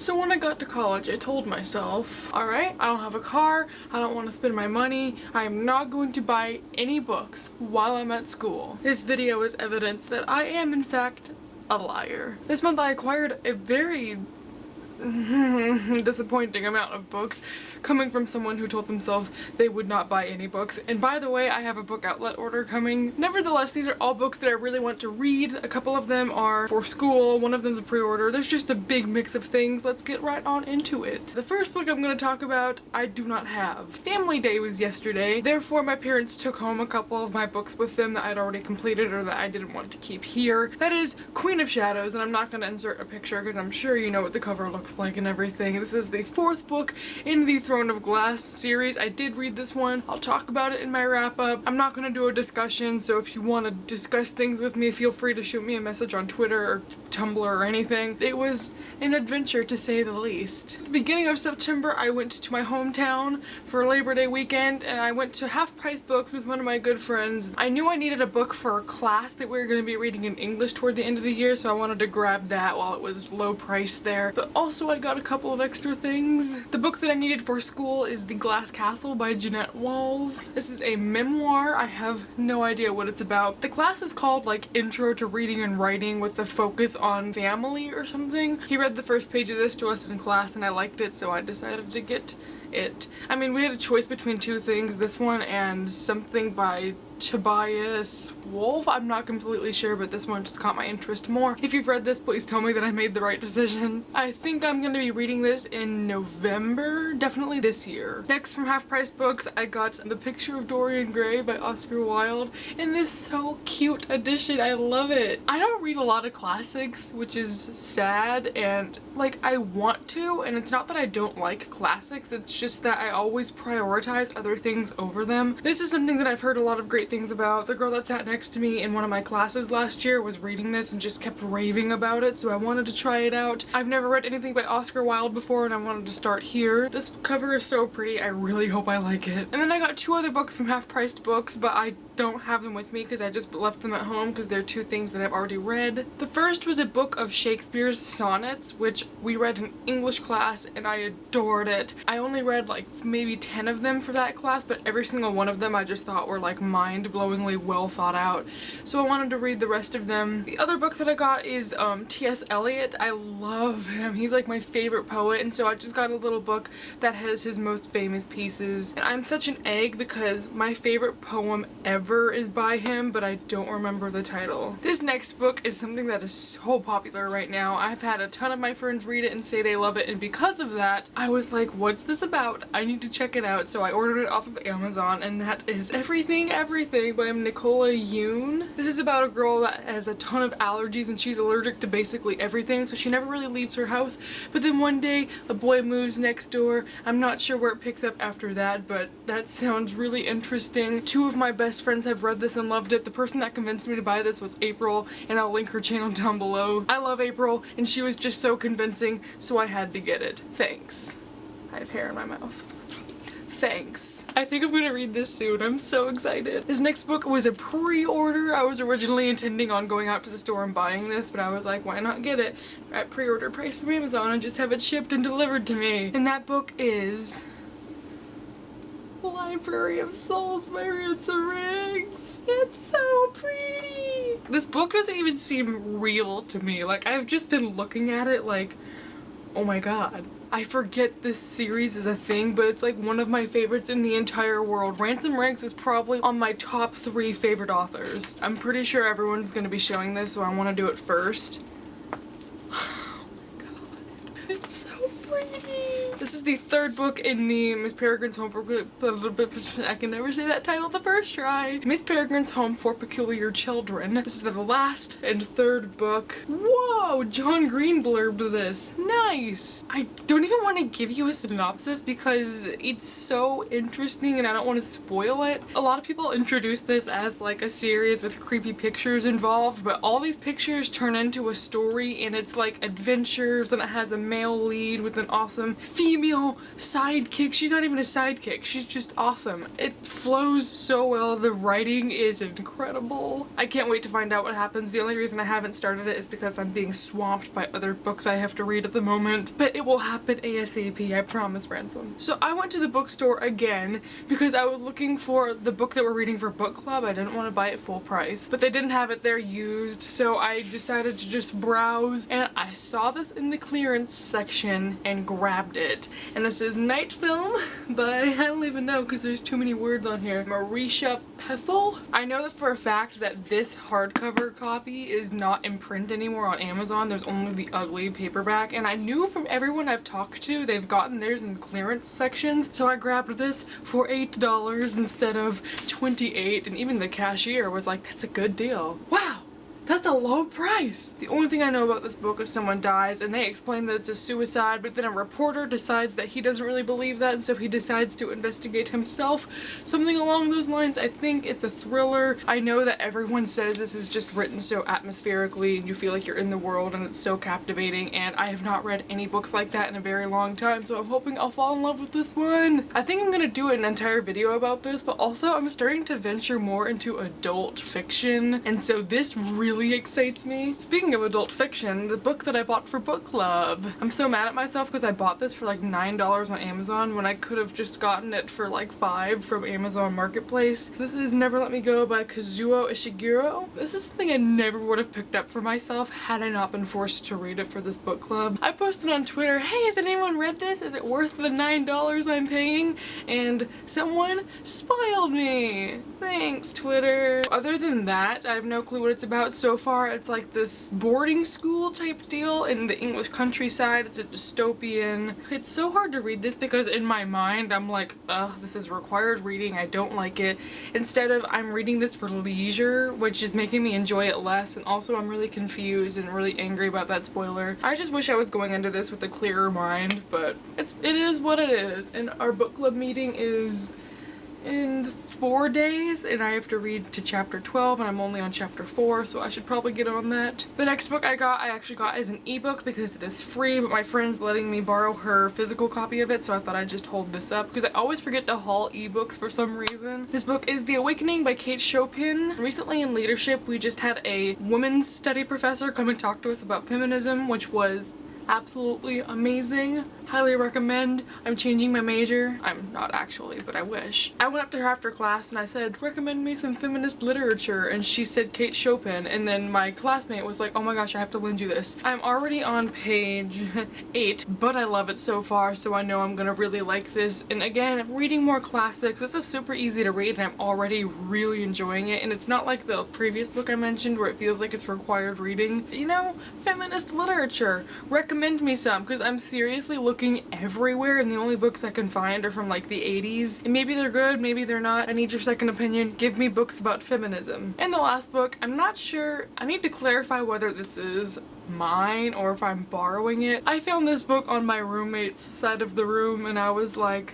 So when I got to college, I told myself, alright, I don't have a car, I don't want to spend my money, I am not going to buy any books while I'm at school. This video is evidence that I am in fact a liar. This month I acquired a very disappointing amount of books coming from someone who told themselves they would not buy any books. And by the way, I have a book outlet order coming. Nevertheless, these are all books that I really want to read. A couple of them are for school, one of them's a pre-order. There's just a big mix of things. Let's get right on into it. The first book I'm going to talk about, I do not have. Family Day was yesterday, therefore my parents took home a couple of my books with them that I'd already completed or that I didn't want to keep here. That is Queen of Shadows, and I'm not going to insert a picture because I'm sure you know what the cover looks like and everything. This is the fourth book in the Throne of Glass series. I did read this one. I'll talk about it in my wrap up. I'm not going to do a discussion, so if you want to discuss things with me, feel free to shoot me a message on Twitter or Tumblr or anything. It was an adventure to say the least. At the beginning of September, I went to my hometown for Labor Day weekend and I went to Half Price Books with one of my good friends. I knew I needed a book for a class that we were going to be reading in English toward the end of the year, so I wanted to grab that while it was low price there. But also I got a couple of extra things. The book that I needed for school is The Glass Castle by Jeanette Walls. This is a memoir. I have no idea what it's about. The class is called like Intro to Reading and Writing with a focus on family or something. He read the first page of this to us in class and I liked it, so I decided to get it. I mean, we had a choice between two things, this one and something by Tobias Wolff. I'm not completely sure, but this one just caught my interest more. If you've read this, please tell me that I made the right decision. I think I'm going to be reading this in November, definitely this year. Next, from Half Price Books, I got The Picture of Dorian Gray by Oscar Wilde in this so cute edition. I love it. I don't read a lot of classics, which is sad, and like I want to, and it's not that I don't like classics, it's just that I always prioritize other things over them. This is something that I've heard a lot of great things about. The girl that sat next to me in one of my classes last year was reading this and just kept raving about it, so I wanted to try it out. I've never read anything by Oscar Wilde before and I wanted to start here. This cover is so pretty, I really hope I like it. And then I got two other books from Half Priced Books, but I don't have them with me because I just left them at home because they're two things that I've already read. The first was a book of Shakespeare's sonnets, which we read in English class and I adored it. I only read like maybe 10 of them for that class, but every single one of them I just thought were like mind-blowingly well thought out, so I wanted to read the rest of them. The other book that I got is T.S. Eliot. I love him. He's like my favorite poet, and so I just got a little book that has his most famous pieces. And I'm such an egg because my favorite poem ever is by him, but I don't remember the title. This next book is something that is so popular right now. I've had a ton of my friends read it and say they love it, and because of that, I was like, what's this about? I need to check it out, so I ordered it off of Amazon, and that is Everything by Nicola Yoon. This is about a girl that has a ton of allergies and she's allergic to basically everything, so she never really leaves her house, but then one day a boy moves next door. I'm not sure where it picks up after that, but that sounds really interesting. Two of my best friends have read this and loved it. The person that convinced me to buy this was April, and I'll link her channel down below. I love April, and she was just so convincing, so I had to get it. Thanks. I have hair in my mouth. Thanks. I think I'm gonna read this soon. I'm so excited. This next book was a pre-order. I was originally intending on going out to the store and buying this, but I was like, why not get it at pre-order price from Amazon and just have it shipped and delivered to me? And that book is Library of Souls by Ransom Riggs. It's so pretty. This book doesn't even seem real to me. Like, I've just been looking at it like, oh my god. I forget this series is a thing, but it's like one of my favorites in the entire world. Ransom Riggs is probably on my top 3 favorite authors. I'm pretty sure everyone's gonna be showing this, so I want to do it first. Oh my god, it's so pretty. This is the third book in the Miss Peregrine's Home for I can never say that title the first try. Miss Peregrine's Home for Peculiar Children. This is the last and third book. Whoa, John Green blurbed this. Nice. I don't even want to give you a synopsis because it's so interesting and I don't want to spoil it. A lot of people introduce this as like a series with creepy pictures involved, but all these pictures turn into a story and it's like adventures and it has a man male lead with an awesome female sidekick. She's not even a sidekick, she's just awesome. It flows so well, the writing is incredible. I can't wait to find out what happens. The only reason I haven't started it is because I'm being swamped by other books I have to read at the moment, but it will happen ASAP, I promise, Ransom. So I went to the bookstore again because I was looking for the book that we're reading for book club. I didn't want to buy it full price, but they didn't have it there used, so I decided to just browse, and I saw this in the clearance section and grabbed it. And this is Night Film by, I don't even know because there's too many words on here, Marisha Pessel. I know that for a fact that this hardcover copy is not in print anymore on Amazon. There's only the ugly paperback, and I knew from everyone I've talked to they've gotten theirs in the clearance sections, so I grabbed this for $8 instead of $28, and even the cashier was like, that's a good deal. Wow! That's a low price! The only thing I know about this book is someone dies and they explain that it's a suicide, but then a reporter decides that he doesn't really believe that, and so he decides to investigate himself. Something along those lines. I think it's a thriller. I know that everyone says this is just written so atmospherically and you feel like you're in the world and it's so captivating, and I have not read any books like that in a very long time, so I'm hoping I'll fall in love with this one. I think I'm gonna do an entire video about this, but also I'm starting to venture more into adult fiction, and so this really excites me. Speaking of adult fiction, the book that I bought for book club. I'm so mad at myself because I bought this for like $9 on Amazon when I could have just gotten it for like $5 from Amazon Marketplace. This is Never Let Me Go by Kazuo Ishiguro. This is something I never would have picked up for myself had I not been forced to read it for this book club. I posted on Twitter, hey, has anyone read this? Is it worth the $9 I'm paying? And someone spoiled me. Thanks, Twitter. Other than that, I have no clue what it's about. So far, it's like this boarding school type deal in the English countryside. It's a dystopian. It's so hard to read this because in my mind, I'm like, ugh, this is required reading. I don't like it. Instead of, I'm reading this for leisure, which is making me enjoy it less. And also, I'm really confused and really angry about that spoiler. I just wish I was going into this with a clearer mind, but it is what it is. And our book club meeting is in 4 days, and I have to read to chapter 12, and I'm only on chapter 4, so I should probably get on that. The next book I actually got as an ebook because it is free, but my friend's letting me borrow her physical copy of it, so I thought I'd just hold this up because I always forget to haul ebooks for some reason. This book is The Awakening by Kate Chopin. Recently in leadership, we just had a women's study professor come and talk to us about feminism, which was absolutely amazing. Highly recommend. I'm changing my major. I'm not actually, but I wish. I went up to her after class and I said, recommend me some feminist literature, and she said Kate Chopin, and then my classmate was like, oh my gosh, I have to lend you this. I'm already on page 8, but I love it so far, so I know I'm gonna really like this. And again, reading more classics, this is super easy to read and I'm already really enjoying it, and it's not like the previous book I mentioned where it feels like it's required reading. You know, feminist literature. Recommend me some, because I'm seriously looking everywhere and the only books I can find are from like the 80s. And maybe they're good, maybe they're not. I need your second opinion. Give me books about feminism. And the last book, I'm not sure. I need to clarify whether this is mine or if I'm borrowing it. I found this book on my roommate's side of the room and I was like,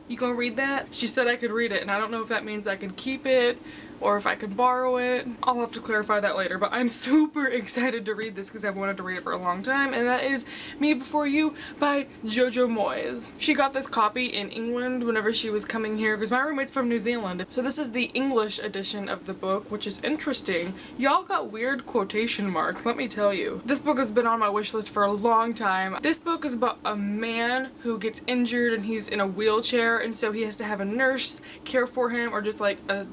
you gonna read that? She said I could read it, and I don't know if that means I can keep it or if I can borrow it. I'll have to clarify that later, but I'm super excited to read this because I've wanted to read it for a long time, and that is Me Before You by Jojo Moyes. She got this copy in England whenever she was coming here because my roommate's from New Zealand. So this is the English edition of the book, which is interesting. Y'all got weird quotation marks, let me tell you. This book has been on my wish list for a long time. This book is about a man who gets injured and he's in a wheelchair, and so he has to have a nurse care for him, or just like a,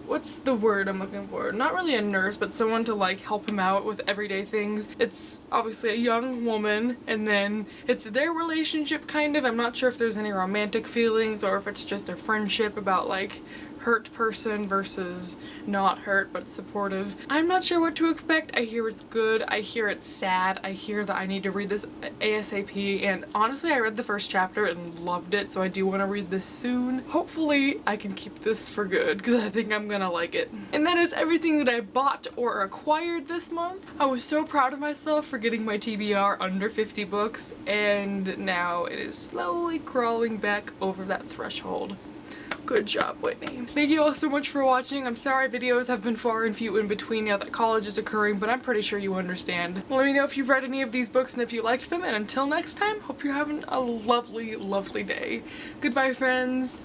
what's the word I'm looking for? Not really a nurse, but someone to like help him out with everyday things. It's obviously a young woman, and then it's their relationship kind of. I'm not sure if there's any romantic feelings or if it's just a friendship about like hurt person versus not hurt but supportive. I'm not sure what to expect. I hear it's good. I hear it's sad. I hear that I need to read this ASAP, and honestly I read the first chapter and loved it, so I do want to read this soon. Hopefully I can keep this for good because I think I'm gonna like it. And that is everything that I bought or acquired this month. I was so proud of myself for getting my TBR under 50 books, and now it is slowly crawling back over that threshold. Good job, Whitney. Thank you all so much for watching. I'm sorry videos have been far and few in between now that college is occurring, but I'm pretty sure you understand. Let me know if you've read any of these books and if you liked them, and until next time, hope you're having a lovely, lovely day. Goodbye, friends.